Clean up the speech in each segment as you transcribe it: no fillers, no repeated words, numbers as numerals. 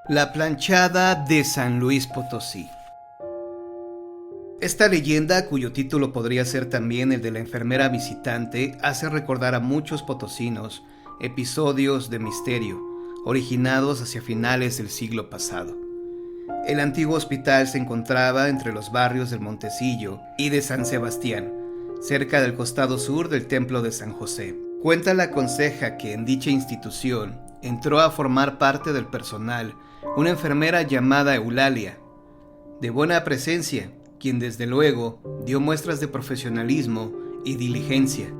La planchada de San Luis Potosí. Esta leyenda, cuyo título podría ser también el de la enfermera visitante, hace recordar a muchos potosinos episodios de misterio, originados hacia finales del siglo pasado. El antiguo hospital se encontraba entre los barrios del Montecillo y de San Sebastián, cerca del costado sur del Templo de San José. Cuenta la conceja que en dicha institución entró a formar parte del personal una enfermera llamada Eulalia, de buena presencia, quien desde luego dio muestras de profesionalismo y diligencia.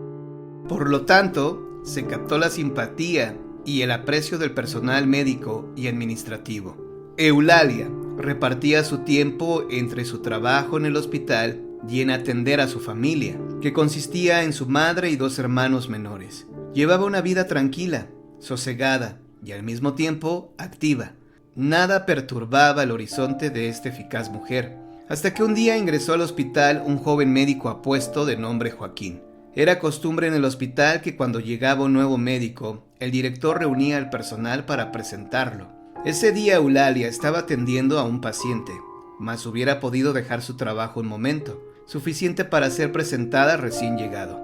Por lo tanto, se captó la simpatía y el aprecio del personal médico y administrativo. Eulalia repartía su tiempo entre su trabajo en el hospital y en atender a su familia, que consistía en su madre y 2 hermanos menores. Llevaba una vida tranquila, sosegada y al mismo tiempo activa. Nada perturbaba el horizonte de esta eficaz mujer, hasta que un día ingresó al hospital un joven médico apuesto de nombre Joaquín. Era costumbre en el hospital que cuando llegaba un nuevo médico, el director reunía al personal para presentarlo. Ese día Eulalia estaba atendiendo a un paciente, mas hubiera podido dejar su trabajo un momento, suficiente para ser presentada recién llegado,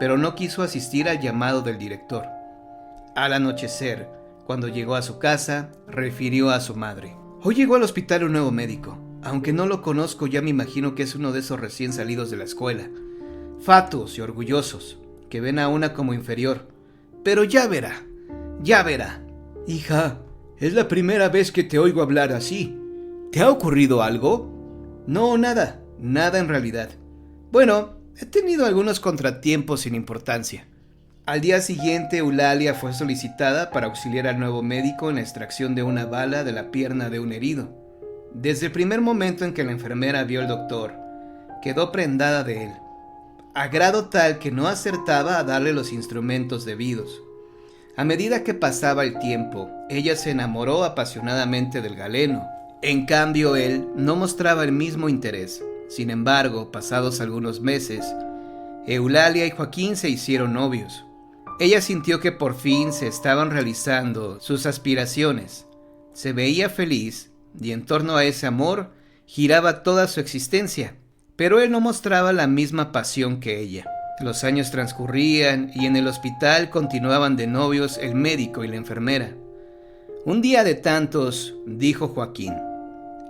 pero no quiso asistir al llamado del director. Al anochecer, cuando llegó a su casa, refirió a su madre: «Hoy llegó al hospital un nuevo médico. Aunque no lo conozco, ya me imagino que es uno de esos recién salidos de la escuela, fatuos y orgullosos, que ven a una como inferior. Pero ya verá. Hija, es la primera vez que te oigo hablar así. ¿Te ha ocurrido algo?» «No, nada en realidad. Bueno, he tenido algunos contratiempos sin importancia». Al día siguiente, Eulalia fue solicitada para auxiliar al nuevo médico en la extracción de una bala de la pierna de un herido. Desde el primer momento en que la enfermera vio al doctor, quedó prendada de él, a grado tal que no acertaba a darle los instrumentos debidos. A medida que pasaba el tiempo, ella se enamoró apasionadamente del galeno. En cambio, él no mostraba el mismo interés. Sin embargo, pasados algunos meses, Eulalia y Joaquín se hicieron novios. Ella sintió que por fin se estaban realizando sus aspiraciones. Se veía feliz y en torno a ese amor giraba toda su existencia, pero él no mostraba la misma pasión que ella. Los años transcurrían y en el hospital continuaban de novios el médico y la enfermera. Un día de tantos, dijo Joaquín: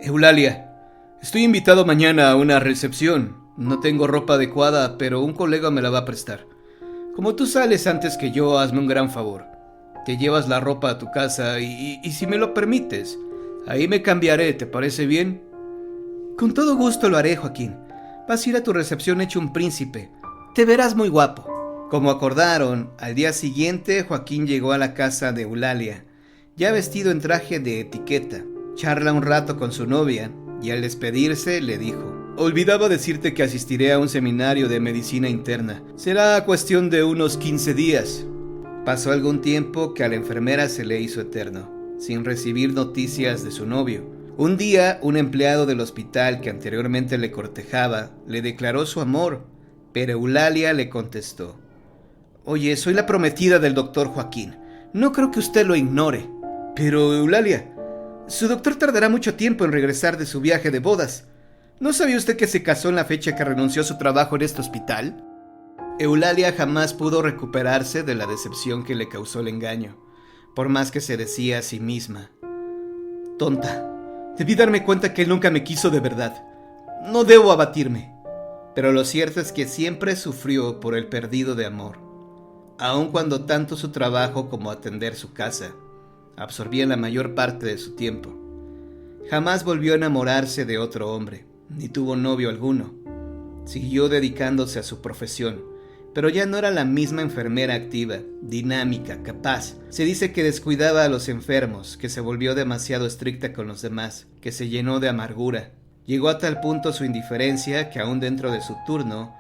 «Eulalia, estoy invitado mañana a una recepción. No tengo ropa adecuada, pero un colega me la va a prestar. Como tú sales antes que yo, hazme un gran favor. Te llevas la ropa a tu casa y si me lo permites, ahí me cambiaré, ¿te parece bien?» «Con todo gusto lo haré, Joaquín. Vas a ir a tu recepción hecho un príncipe. Te verás muy guapo». Como acordaron, al día siguiente Joaquín llegó a la casa de Eulalia, ya vestido en traje de etiqueta. Charla un rato con su novia y al despedirse le dijo: «Olvidaba decirte que asistiré a un seminario de medicina interna. Será cuestión de unos 15 días». Pasó algún tiempo que a la enfermera se le hizo eterno, sin recibir noticias de su novio. Un día, un empleado del hospital que anteriormente le cortejaba le declaró su amor, pero Eulalia le contestó: «Oye, soy la prometida del doctor Joaquín. No creo que usted lo ignore». «Pero, Eulalia, su doctor tardará mucho tiempo en regresar de su viaje de bodas. ¿No sabía usted que se casó en la fecha que renunció a su trabajo en este hospital?» Eulalia jamás pudo recuperarse de la decepción que le causó el engaño, por más que se decía a sí misma: «Tonta, debí darme cuenta que él nunca me quiso de verdad. No debo abatirme». Pero lo cierto es que siempre sufrió por el perdido de amor, aun cuando tanto su trabajo como atender su casa absorbían la mayor parte de su tiempo. Jamás volvió a enamorarse de otro hombre, ni tuvo novio alguno. Siguió dedicándose a su profesión, pero ya no era la misma enfermera activa, dinámica, capaz. Se dice que descuidaba a los enfermos, que se volvió demasiado estricta con los demás, que se llenó de amargura. Llegó a tal punto su indiferencia que aún dentro de su turno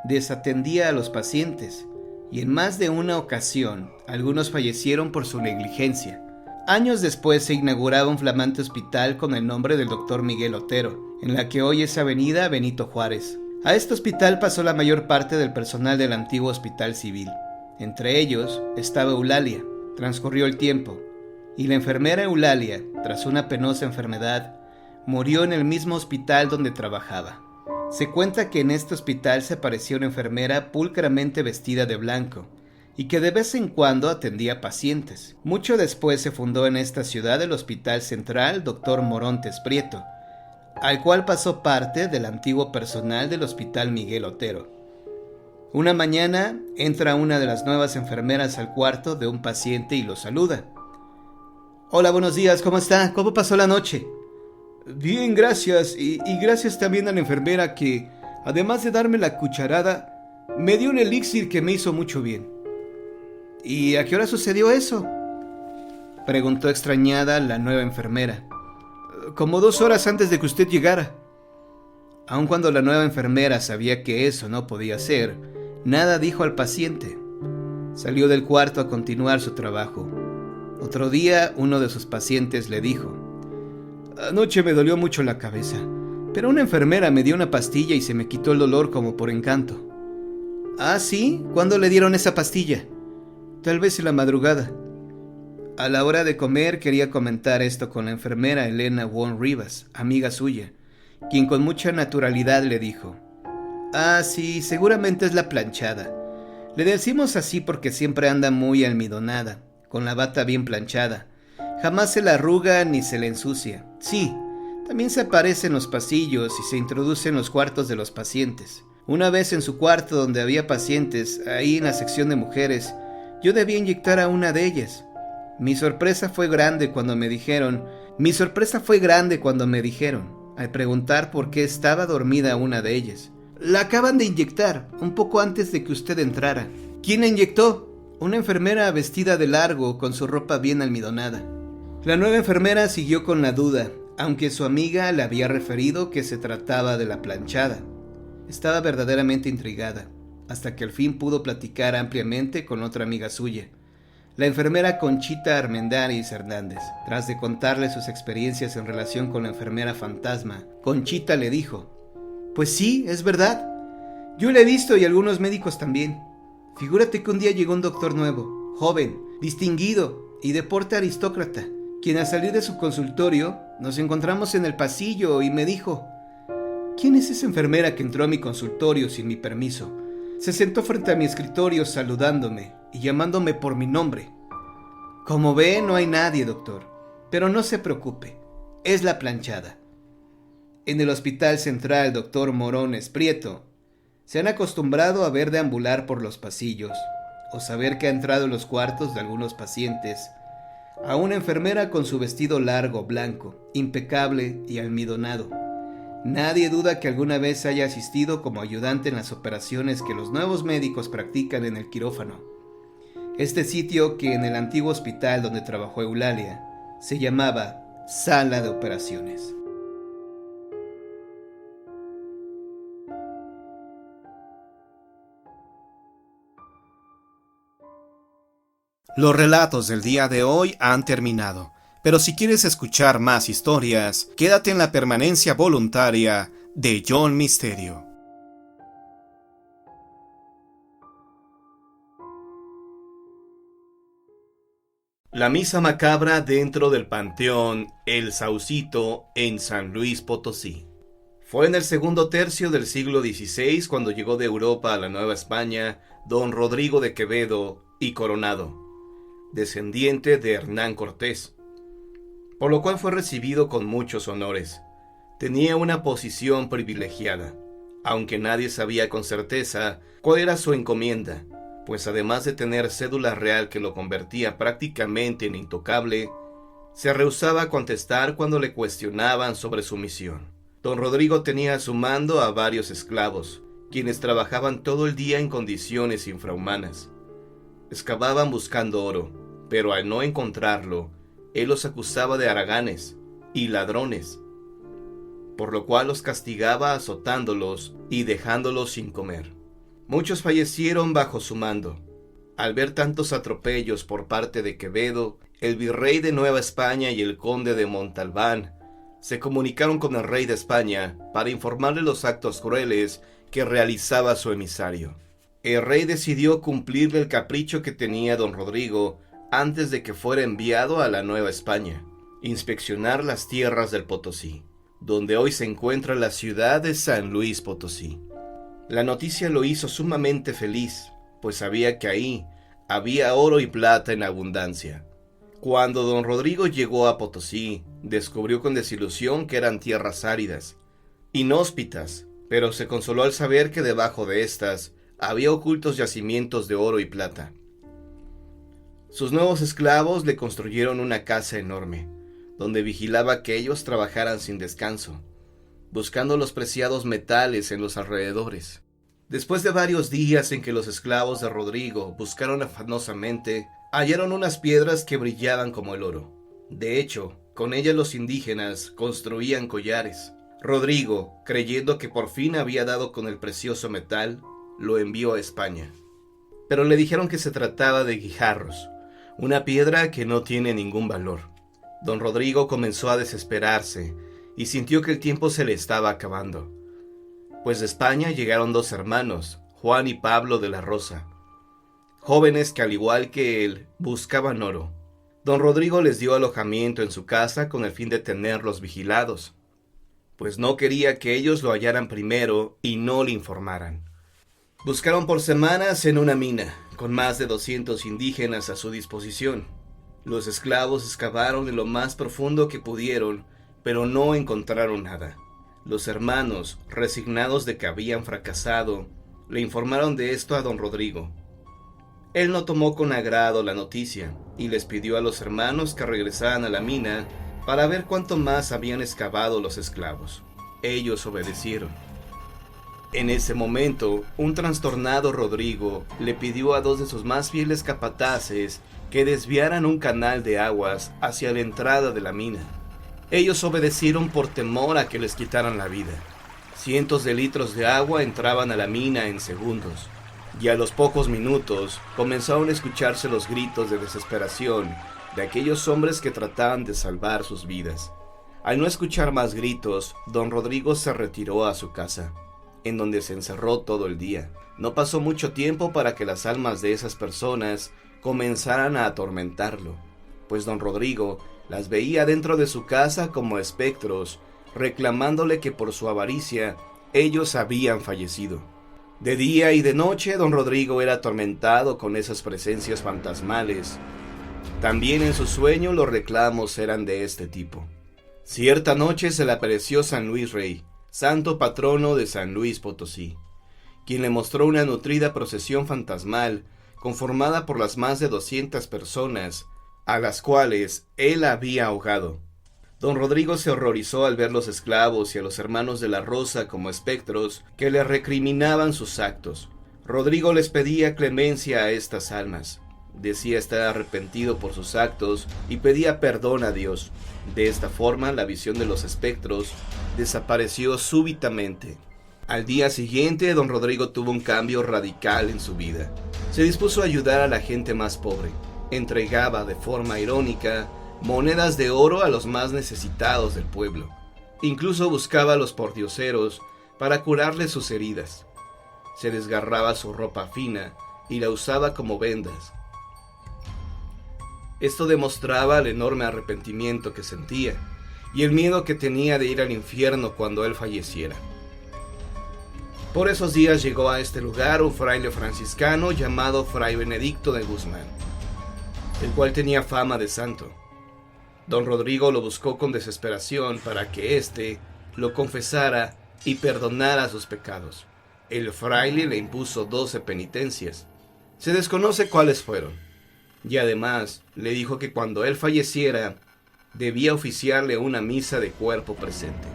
desatendía a los pacientes, y en más de una ocasión algunos fallecieron por su negligencia. Años después se inauguraba un flamante hospital con el nombre del Dr. Miguel Otero, en la que hoy es Avenida Benito Juárez. A este hospital pasó la mayor parte del personal del antiguo hospital civil. Entre ellos estaba Eulalia. Transcurrió el tiempo, y la enfermera Eulalia tras una penosa enfermedad, murió en el mismo hospital donde trabajaba. Se cuenta que en este hospital se aparecía una enfermera pulcramente vestida de blanco y que de vez en cuando atendía pacientes. Mucho después se fundó en esta ciudad el Hospital Central Dr. Morontes Prieto, al cual pasó parte del antiguo personal del Hospital Miguel Otero. Una mañana entra una de las nuevas enfermeras al cuarto de un paciente y lo saluda. «Hola, buenos días, ¿cómo está? ¿Cómo pasó la noche?» «Bien, gracias, y gracias también a la enfermera que, además de darme la cucharada, me dio un elixir que me hizo mucho bien». «¿Y a qué hora sucedió eso?», preguntó extrañada la nueva enfermera. «Como 2 horas antes de que usted llegara». Aun cuando la nueva enfermera sabía que eso no podía ser, nada dijo al paciente. Salió del cuarto a continuar su trabajo. Otro día, uno de sus pacientes le dijo: «Anoche me dolió mucho la cabeza, pero una enfermera me dio una pastilla y se me quitó el dolor como por encanto». «¿Ah, sí? ¿Cuándo le dieron esa pastilla?» «Tal vez en la madrugada». A la hora de comer quería comentar esto con la enfermera Elena Wong Rivas, amiga suya, quien con mucha naturalidad le dijo: «Ah, sí, seguramente es la planchada. Le decimos así porque siempre anda muy almidonada, con la bata bien planchada. Jamás se la arruga ni se le ensucia. Sí, también se aparece en los pasillos y se introduce en los cuartos de los pacientes. Una vez en su cuarto donde había pacientes, ahí en la sección de mujeres, yo debía inyectar a una de ellas. Mi sorpresa fue grande cuando me dijeron, al preguntar por qué estaba dormida una de ellas: «La acaban de inyectar, un poco antes de que usted entrara». «¿Quién la inyectó?» «Una enfermera vestida de largo, con su ropa bien almidonada». La nueva enfermera siguió con la duda, aunque su amiga le había referido que se trataba de la planchada. Estaba verdaderamente intrigada, hasta que al fin pudo platicar ampliamente con otra amiga suya, la enfermera Conchita Armendáriz Hernández. Tras de contarle sus experiencias en relación con la enfermera fantasma, Conchita le dijo: «Pues sí, es verdad. Yo la he visto y algunos médicos también. Figúrate que un día llegó un doctor nuevo, joven, distinguido y de porte aristócrata, quien al salir de su consultorio nos encontramos en el pasillo y me dijo: «¿Quién es esa enfermera que entró a mi consultorio sin mi permiso? Se sentó frente a mi escritorio saludándome y llamándome por mi nombre. Como ve, no hay nadie, doctor, pero no se preocupe, es la planchada». En el Hospital Central Dr. Morontes Prieto se han acostumbrado a ver deambular por los pasillos o saber que ha entrado en los cuartos de algunos pacientes a una enfermera con su vestido largo, blanco, impecable y almidonado. Nadie duda que alguna vez haya asistido como ayudante en las operaciones que los nuevos médicos practican en el quirófano. Este sitio, que en el antiguo hospital donde trabajó Eulalia se llamaba Sala de Operaciones. Los relatos del día de hoy han terminado, pero si quieres escuchar más historias, quédate en la permanencia voluntaria de John Misterio. La misa macabra dentro del Panteón El Saucito en San Luis Potosí. Fue en el segundo tercio del siglo XVI cuando llegó de Europa a la Nueva España don Rodrigo de Quevedo y Coronado, descendiente de Hernán Cortés, por lo cual fue recibido con muchos honores. Tenía una posición privilegiada, aunque nadie sabía con certeza cuál era su encomienda, pues además de tener cédula real que lo convertía prácticamente en intocable, se rehusaba a contestar cuando le cuestionaban sobre su misión. Don Rodrigo tenía a su mando a varios esclavos, quienes trabajaban todo el día en condiciones infrahumanas. Excavaban buscando oro, pero al no encontrarlo, él los acusaba de haraganes y ladrones, por lo cual los castigaba azotándolos y dejándolos sin comer. Muchos fallecieron bajo su mando. Al ver tantos atropellos por parte de Quevedo, el virrey de Nueva España y el conde de Montalbán se comunicaron con el rey de España para informarle los actos crueles que realizaba su emisario. El rey decidió cumplirle el capricho que tenía don Rodrigo antes de que fuera enviado a la Nueva España. inspeccionar las tierras del Potosí, donde hoy se encuentra la ciudad de San Luis Potosí. La noticia lo hizo sumamente feliz, pues sabía que ahí había oro y plata en abundancia. Cuando don Rodrigo llegó a Potosí, descubrió con desilusión que eran tierras áridas, inhóspitas, pero se consoló al saber que debajo de estas había ocultos yacimientos de oro y plata. Sus nuevos esclavos le construyeron una casa enorme, donde vigilaba que ellos trabajaran sin descanso, buscando los preciados metales en los alrededores. Después de varios días en que los esclavos de Rodrigo buscaron afanosamente, hallaron unas piedras que brillaban como el oro. De hecho, con ellas los indígenas construían collares. Rodrigo, creyendo que por fin había dado con el precioso metal, lo envió a España. Pero le dijeron que se trataba de guijarros, una piedra que no tiene ningún valor. Don Rodrigo comenzó a desesperarse y sintió que el tiempo se le estaba acabando, pues de España llegaron dos hermanos, Juan y Pablo de la Rosa, jóvenes que al igual que él buscaban oro. Don Rodrigo les dio alojamiento en su casa con el fin de tenerlos vigilados, pues no quería que ellos lo hallaran primero y no le informaran. Buscaron por semanas en una mina, con más de 200 indígenas a su disposición. Los esclavos excavaron en lo más profundo que pudieron, pero no encontraron nada. Los hermanos, resignados de que habían fracasado, le informaron de esto a don Rodrigo. Él no tomó con agrado la noticia y les pidió a los hermanos que regresaran a la mina para ver cuánto más habían excavado los esclavos. Ellos obedecieron. En ese momento, un trastornado Rodrigo le pidió a dos de sus más fieles capataces que desviaran un canal de aguas hacia la entrada de la mina. Ellos obedecieron por temor a que les quitaran la vida. Cientos de litros de agua entraban a la mina en segundos, y a los pocos minutos comenzaron a escucharse los gritos de desesperación de aquellos hombres que trataban de salvar sus vidas. Al no escuchar más gritos, don Rodrigo se retiró a su casa, en donde se encerró todo el día. No pasó mucho tiempo para que las almas de esas personas comenzaran a atormentarlo, pues don Rodrigo las veía dentro de su casa como espectros, reclamándole que por su avaricia ellos habían fallecido. De día y de noche don Rodrigo era atormentado con esas presencias fantasmales. También en su sueño los reclamos eran de este tipo. Cierta noche se le apareció San Luis Rey, santo patrono de San Luis Potosí, quien le mostró una nutrida procesión fantasmal conformada por las más de 200 personas a las cuales él había ahogado. Don Rodrigo se horrorizó al ver los esclavos y a los hermanos de la Rosa como espectros que le recriminaban sus actos. Rodrigo les pedía clemencia a estas almas. Decía estar arrepentido por sus actos y pedía perdón a Dios. De esta forma, la visión de los espectros desapareció súbitamente. Al día siguiente, don Rodrigo tuvo un cambio radical en su vida. Se dispuso a ayudar a la gente más pobre. Entregaba de forma irónica monedas de oro a los más necesitados del pueblo. Incluso buscaba a los pordioseros para curarles sus heridas. Se desgarraba su ropa fina y la usaba como vendas. Esto demostraba el enorme arrepentimiento que sentía y el miedo que tenía de ir al infierno cuando él falleciera. Por esos días llegó a este lugar un fraile franciscano llamado Fray Benedicto de Guzmán, el cual tenía fama de santo. Don Rodrigo lo buscó con desesperación para que éste lo confesara y perdonara sus pecados. El fraile le impuso 12 penitencias. Se desconoce cuáles fueron. Y además le dijo que cuando él falleciera, debía oficiarle una misa de cuerpo presente.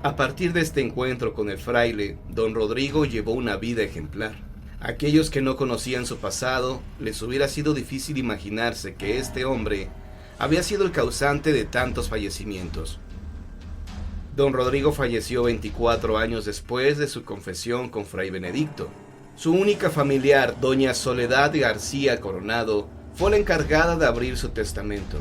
A partir de este encuentro con el fraile, don Rodrigo llevó una vida ejemplar. A aquellos que no conocían su pasado, les hubiera sido difícil imaginarse que este hombre había sido el causante de tantos fallecimientos. Don Rodrigo falleció 24 años después de su confesión con Fray Benedicto. Su única familiar, doña Soledad García Coronado, fue la encargada de abrir su testamento,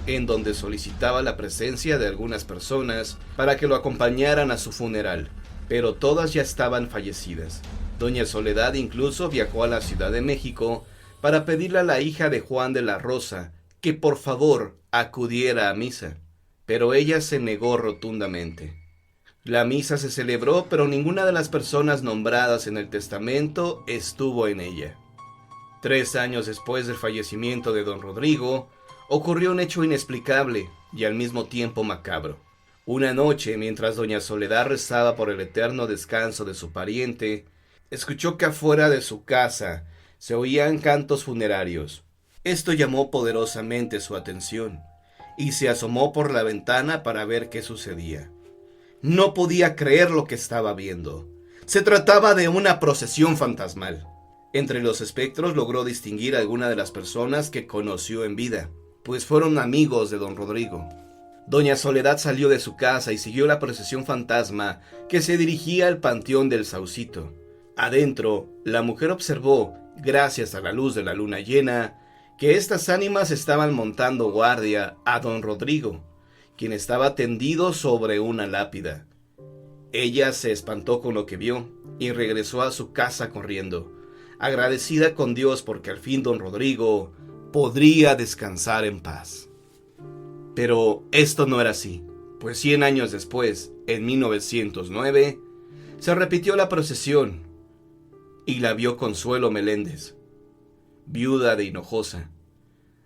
en donde solicitaba la presencia de algunas personas para que lo acompañaran a su funeral, pero todas ya estaban fallecidas. Doña Soledad incluso viajó a la Ciudad de México para pedirle a la hija de Juan de la Rosa que por favor acudiera a misa. pero ella se negó rotundamente. La misa se celebró, pero ninguna de las personas nombradas en el testamento estuvo en ella. 3 años después del fallecimiento de don Rodrigo, ocurrió un hecho inexplicable y al mismo tiempo macabro. Una noche, mientras doña Soledad rezaba por el eterno descanso de su pariente, escuchó que afuera de su casa se oían cantos funerarios. Esto llamó poderosamente su atención, y se asomó por la ventana para ver qué sucedía. No podía creer lo que estaba viendo. Se trataba de una procesión fantasmal. Entre los espectros logró distinguir a alguna de las personas que conoció en vida, pues fueron amigos de don Rodrigo. Doña Soledad salió de su casa y siguió la procesión fantasma que se dirigía al panteón del Saucito. Adentro, la mujer observó, gracias a la luz de la luna llena, que estas ánimas estaban montando guardia a don Rodrigo, quien estaba tendido sobre una lápida. Ella se espantó con lo que vio y regresó a su casa corriendo, agradecida con Dios porque al fin don Rodrigo podría descansar en paz. Pero esto no era así, pues 100 años después, en 1909, se repitió la procesión y la vio Consuelo Meléndez, viuda de Hinojosa.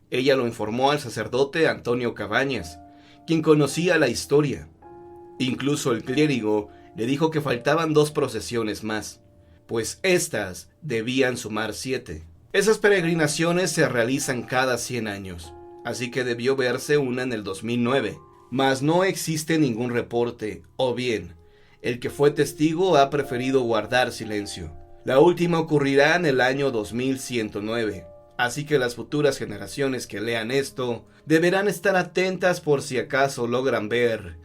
Ella lo informó al sacerdote Antonio Cabañas, quien conocía la historia. Incluso el clérigo le dijo que faltaban 2 procesiones más, pues éstas debían sumar 7. Esas peregrinaciones se realizan cada 100 años, así que debió verse una en el 2009, mas no existe ningún reporte, o bien, el que fue testigo ha preferido guardar silencio. La última ocurrirá en el año 2109, así que las futuras generaciones que lean esto deberán estar atentas por si acaso logran ver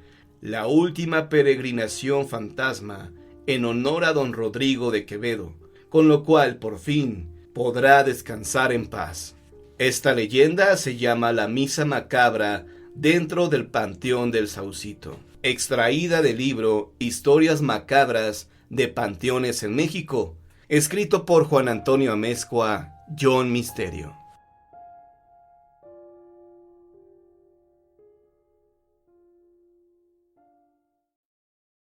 la última peregrinación fantasma en honor a don Rodrigo de Quevedo, con lo cual por fin podrá descansar en paz. Esta leyenda se llama la Misa Macabra dentro del Panteón del Saucito, extraída del libro Historias Macabras de Panteones en México, escrito por Juan Antonio Amezcua, John Misterio.